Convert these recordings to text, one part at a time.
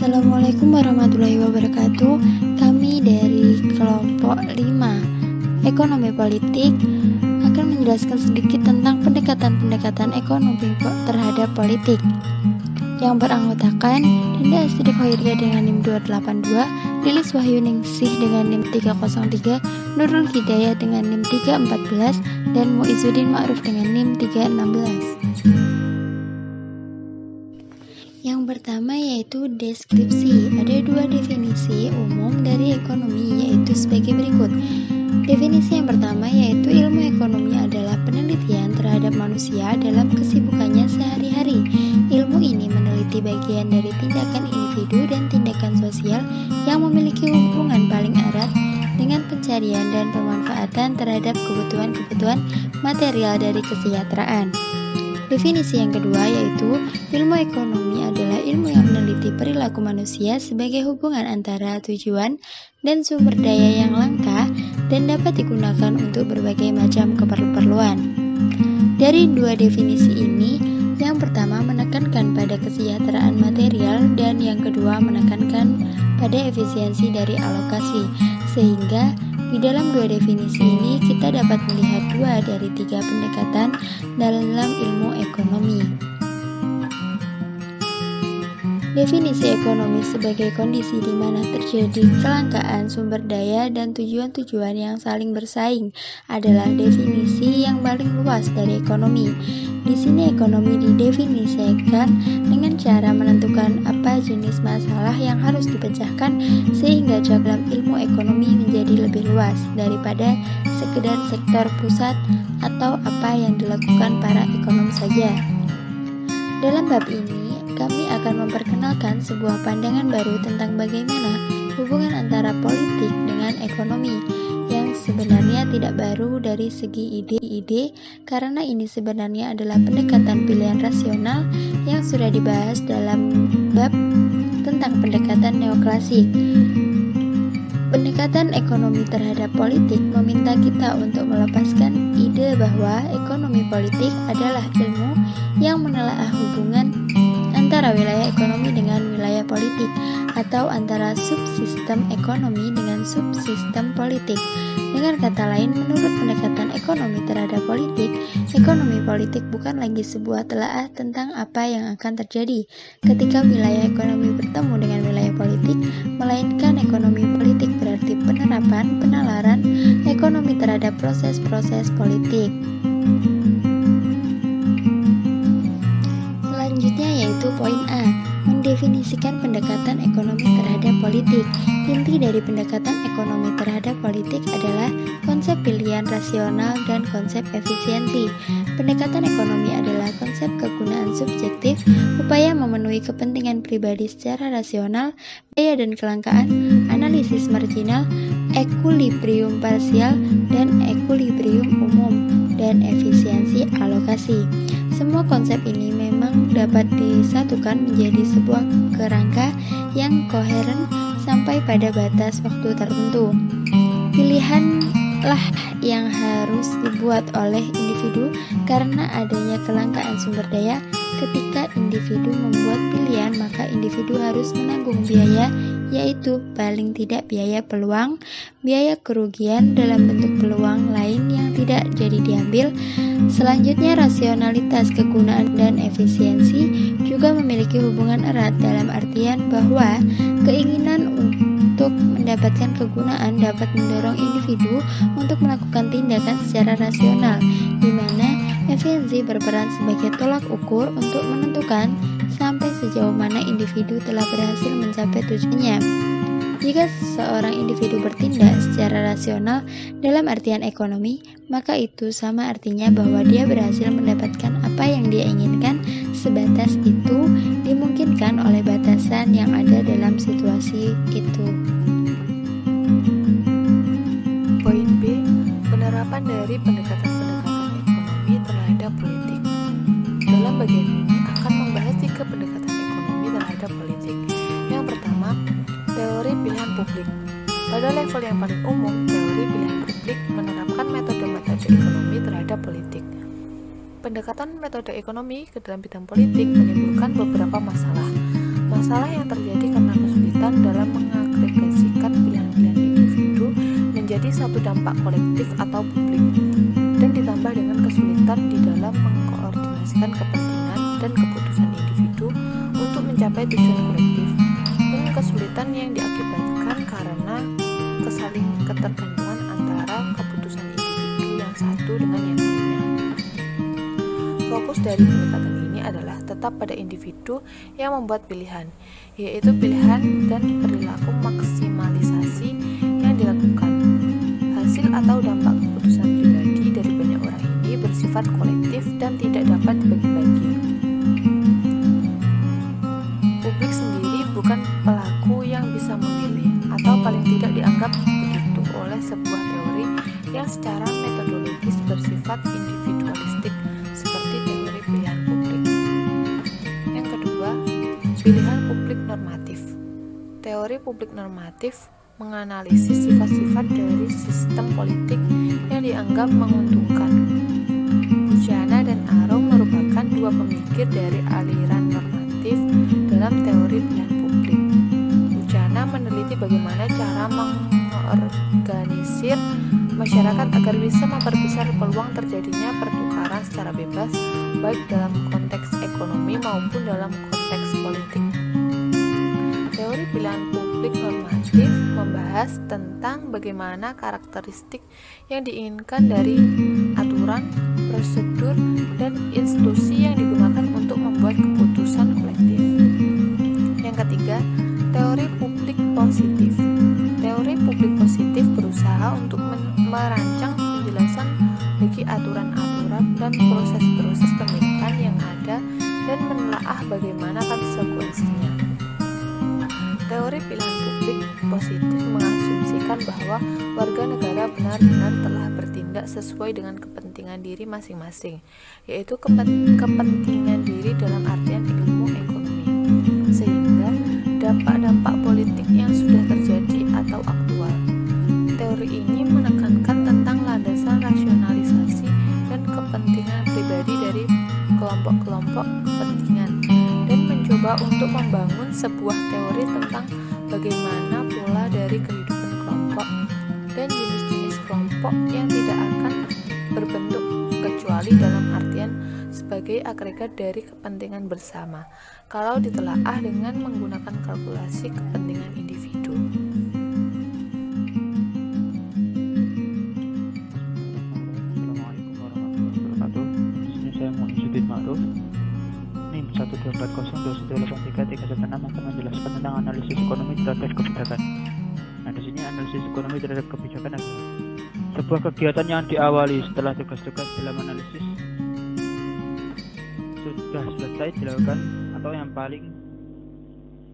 Assalamualaikum warahmatullahi wabarakatuh. Kami dari kelompok 5 Ekonomi Politik akan menjelaskan sedikit tentang pendekatan-pendekatan ekonomi terhadap politik yang beranggotakan Dinda Astri Khoiria dengan NIM 282, Lilis Wahyuningsih dengan NIM 303, Nurul Hidayah dengan NIM 314, dan Muizuddin Ma'ruf dengan NIM 316. Yang pertama yaitu deskripsi. Ada dua definisi umum dari ekonomi, yaitu sebagai berikut. Definisi yang pertama yaitu ilmu ekonomi adalah penelitian terhadap manusia dalam kesibukannya sehari-hari. Ilmu ini meneliti bagian dari tindakan individu dan tindakan sosial yang memiliki hubungan paling erat dengan pencarian dan pemanfaatan terhadap kebutuhan-kebutuhan material dari kesejahteraan. Definisi yang kedua yaitu ilmu ekonomi adalah ilmu yang meneliti perilaku manusia sebagai hubungan antara tujuan dan sumber daya yang langka dan dapat digunakan untuk berbagai macam keperluan. Dari dua definisi ini, yang pertama menekankan pada kesejahteraan material dan yang kedua menekankan pada efisiensi dari alokasi, sehingga di dalam dua definisi ini kita dapat melihat dua dari tiga pendekatan dalam ilmu ekonomi. Definisi ekonomi sebagai kondisi di mana terjadi kelangkaan sumber daya dan tujuan-tujuan yang saling bersaing adalah definisi yang paling luas dari ekonomi. Di sini ekonomi didefinisikan dengan cara menentukan apa jenis masalah yang harus dipecahkan sehingga cabang ilmu ekonomi menjadi lebih luas daripada sekedar sektor pusat atau apa yang dilakukan para ekonom saja. Dalam bab ini, kami akan memperkenalkan sebuah pandangan baru tentang bagaimana hubungan antara politik dengan ekonomi yang sebenarnya tidak baru dari segi ide-ide karena ini sebenarnya adalah pendekatan pilihan rasional yang sudah dibahas dalam bab tentang pendekatan neoklasik. Pendekatan ekonomi terhadap politik meminta kita untuk melepaskan ide bahwa ekonomi politik adalah ilmu yang menelaah hubungan antara wilayah ekonomi dengan wilayah politik atau antara subsistem ekonomi dengan subsistem politik. Dengan kata lain, menurut pendekatan ekonomi terhadap politik, ekonomi politik bukan lagi sebuah telaah tentang apa yang akan terjadi ketika wilayah ekonomi bertemu dengan wilayah politik, melainkan ekonomi politik berarti penalaran ekonomi terhadap proses-proses politik. Selanjutnya yaitu poin A, mendefinisikan pendekatan ekonomi terhadap politik. Inti dari pendekatan ekonomi terhadap politik adalah konsep pilihan rasional dan konsep efisiensi. Pendekatan ekonomi adalah konsep kegunaan subjektif, upaya memenuhi kepentingan pribadi secara rasional, biaya dan kelangkaan, analisis marginal, ekuilibrium parsial, dan ekuilibrium umum, dan efisiensi alokasi. Semua konsep ini memang dapat disatukan menjadi sebuah kerangka yang koheren sampai pada batas waktu tertentu. Pilihanlah yang harus dibuat oleh individu karena adanya kelangkaan sumber daya. Ketika individu membuat pilihan, maka individu harus menanggung biaya, yaitu paling tidak biaya peluang, biaya kerugian dalam bentuk peluang lain yang tidak jadi diambil. Selanjutnya, rasionalitas kegunaan dan efisiensi juga memiliki hubungan erat dalam artian bahwa keinginan untuk mendapatkan kegunaan dapat mendorong individu untuk melakukan tindakan secara rasional, di mana efisiensi berperan sebagai tolak ukur untuk menentukan sampai sejauh mana individu telah berhasil mencapai tujuannya. Jika seorang individu bertindak secara rasional dalam artian ekonomi, maka itu sama artinya bahwa dia berhasil mendapatkan apa yang dia inginkan. Sebatas itu dimungkinkan oleh batasan yang ada dalam situasi itu. Poin B, penerapan dari pendekatan-pendekatan ekonomi terhadap politik. Dalam bagian ini akan membahas 3 pendekatan ekonomi terhadap politik. Yang pertama, teori pilihan publik. Pada level yang paling umum, teori pilihan publik menerapkan metode-metode ekonomi terhadap politik. Pendekatan metode ekonomi ke dalam bidang politik menimbulkan beberapa masalah. Masalah yang terjadi karena kesulitan dalam mengagregasikan pilihan-pilihan individu menjadi satu dampak kolektif atau publik, dan ditambah dengan kesulitan di dalam mengkoordinasikan kepentingan dan keputusan individu untuk mencapai tujuan kolektif, dan kesulitan yang diakibatkan karena kesaling ketergantungan antara keputusan individu yang satu dengan yang lainnya. Fokus dari pendekatan ini adalah tetap pada individu yang membuat pilihan, yaitu pilihan dan perilaku maksimalisasi yang dilakukan. Hasil atau dampak keputusan pribadi dari banyak orang ini bersifat kolektif dan tidak dapat dibagi-bagi. Publik sendiri bukan pelaku yang bisa memilih, atau paling tidak dianggap begitu oleh sebuah teori yang secara metodologis bersifat individualistik, seperti teori pilihan publik. Yang kedua, pilihan publik normatif. Teori publik normatif menganalisis sifat-sifat dari sistem politik yang dianggap menguntungkan. Buchanan dan Arrow merupakan dua pemikir dari aliran normatif dalam teori pilihan publik. Buchanan meneliti bagaimana cara mengorganisir masyarakat agar bisa memperbesar peluang terjadinya pertukaran secara bebas, baik dalam konteks ekonomi maupun dalam konteks politik. Teori pilihan publik normatif membahas tentang bagaimana karakteristik yang diinginkan dari aturan, prosedur, dan institusi yang digunakan untuk membuat keputusan kolektif. Yang ketiga, teori publik positif. Teori publik positif berusaha untuk merancang penjelasan bagi aturan-aturan dan proses-proses pemilihan yang ada dan menelaah bagaimana konsekuensinya. Teori pilihan publik positif mengasumsikan bahwa warga negara benar-benar telah bertindak sesuai dengan kepentingan diri masing-masing, yaitu kepentingan diri dalam artian ilmu ekonomi, sehingga dampak-dampak politik yang sudah terjadi atau aktual. Teori ini menekankan tentang landasan rasionalisasi dan kepentingan pribadi dari kelompok-kelompok kepentingan, dan mencoba untuk membangun sebuah teori tentang bagaimana pola dari kehidupan kelompok dan jenis-jenis kelompok yang tidak akan berbentuk kecuali dalam artian sebagai agregat dari kepentingan bersama kalau ditelaah dengan menggunakan kalkulasi kepentingan individu. Assalamualaikum warahmatullahi wabarakatuh. Di sini saya Muizuddin Ma'ruf. NIM 12402183316 akan menjelaskan tentang analisis ekonomi terhadap kebijakan. Nah, di sini analisis ekonomi terhadap kebijakan adalah sebuah kegiatan yang diawali setelah tugas-tugas dalam analisis sudah selesai dilakukan atau yang paling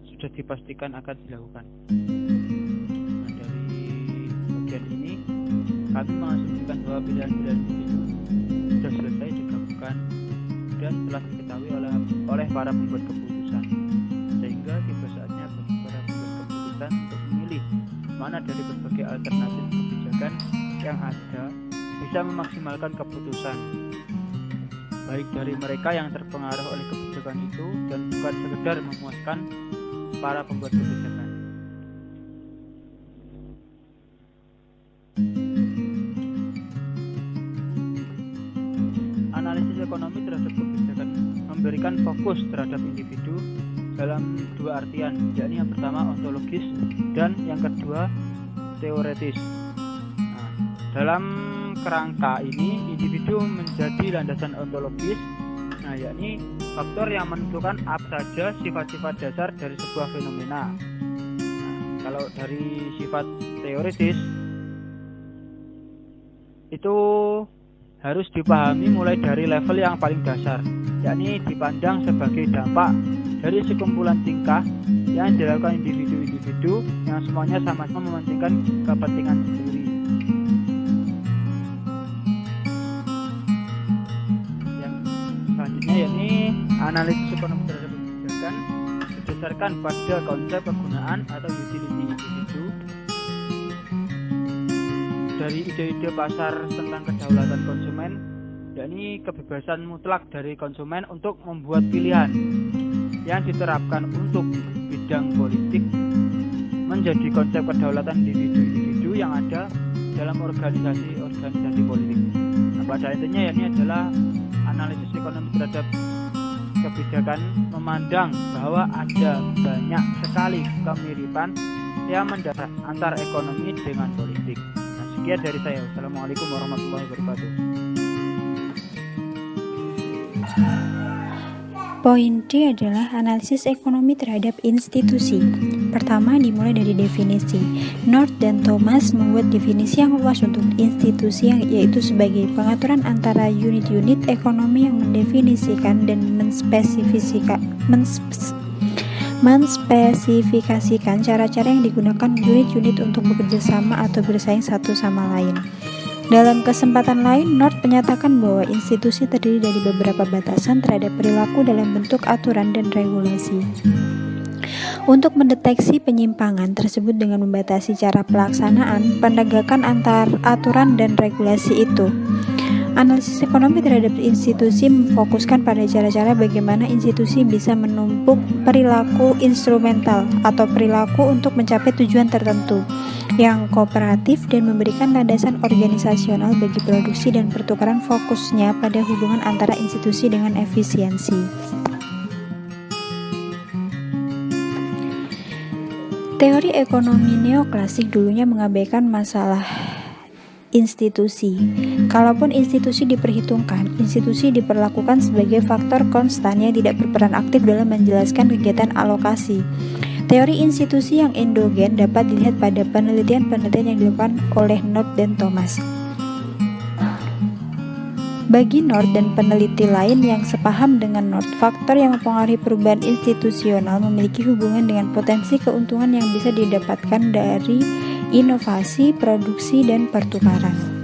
sudah dipastikan akan dilakukan. Nah, dari bagian ini kami mengasumsikan bahwa pilihan-pilihan itu sudah selesai digabungkan dan telah diketahui oleh para pembuat keputusan, sehingga tiba saatnya bagi para pembuat keputusan untuk memilih mana dari berbagai alternatif kebijakan yang ada bisa memaksimalkan keputusan, baik dari mereka yang terpengaruh oleh kebijakan itu dan bukan sekedar memuaskan para pembuat kebijakan. Analisis ekonomi terhadap kebijakan memberikan fokus terhadap individu dalam dua artian, yakni yang pertama ontologis dan yang kedua teoretis. Nah, dalam kerangka ini individu menjadi landasan ontologis, yakni faktor yang menentukan apa saja sifat-sifat dasar dari sebuah fenomena. Kalau dari sifat teoretis itu harus dipahami mulai dari level yang paling dasar, yakni dipandang sebagai dampak dari sekumpulan tingkah yang dilakukan individu-individu yang semuanya sama-sama mementingkan kepentingan sendiri. Yang selanjutnya yakni analisis ekonomi terhadap kebijakan berdasarkan pada konsep kegunaan atau utility individu dari ide-ide pasar tentang kedaulatan konsumen, yakni kebebasan mutlak dari konsumen untuk membuat pilihan yang diterapkan untuk bidang politik menjadi konsep kedaulatan individu-individu yang ada dalam organisasi politik. Nah, pada intinya ya, ini adalah analisis ekonomi terhadap kebijakan memandang bahwa ada banyak sekali kemiripan yang mendasar antar ekonomi dengan politik. Nah, sekian dari saya. Wassalamualaikum warahmatullahi wabarakatuh. Poin D adalah analisis ekonomi terhadap institusi. Pertama, dimulai dari definisi. North dan Thomas membuat definisi yang luas untuk institusi, yaitu sebagai pengaturan antara unit-unit ekonomi yang mendefinisikan dan menspesifikasikan cara-cara yang digunakan unit-unit untuk bekerja sama atau bersaing satu sama lain. Dalam kesempatan lain, North menyatakan bahwa institusi terdiri dari beberapa batasan terhadap perilaku dalam bentuk aturan dan regulasi. Untuk mendeteksi penyimpangan tersebut dengan membatasi cara pelaksanaan, penegakan antar aturan dan regulasi itu. Analisis ekonomi terhadap institusi memfokuskan pada cara-cara bagaimana institusi bisa menumpuk perilaku instrumental atau perilaku untuk mencapai tujuan tertentu yang kooperatif dan memberikan landasan organisasional bagi produksi dan pertukaran, fokusnya pada hubungan antara institusi dengan efisiensi. Teori ekonomi neoklasik dulunya mengabaikan masalah institusi. Kalaupun institusi diperhitungkan, institusi diperlakukan sebagai faktor konstan yang tidak berperan aktif dalam menjelaskan kegiatan alokasi. Teori institusi yang endogen dapat dilihat pada penelitian-penelitian yang dilakukan oleh North dan Thomas. Bagi North dan peneliti lain yang sepaham dengan North, faktor yang mempengaruhi perubahan institusional memiliki hubungan dengan potensi keuntungan yang bisa didapatkan dari inovasi, produksi, dan pertukaran.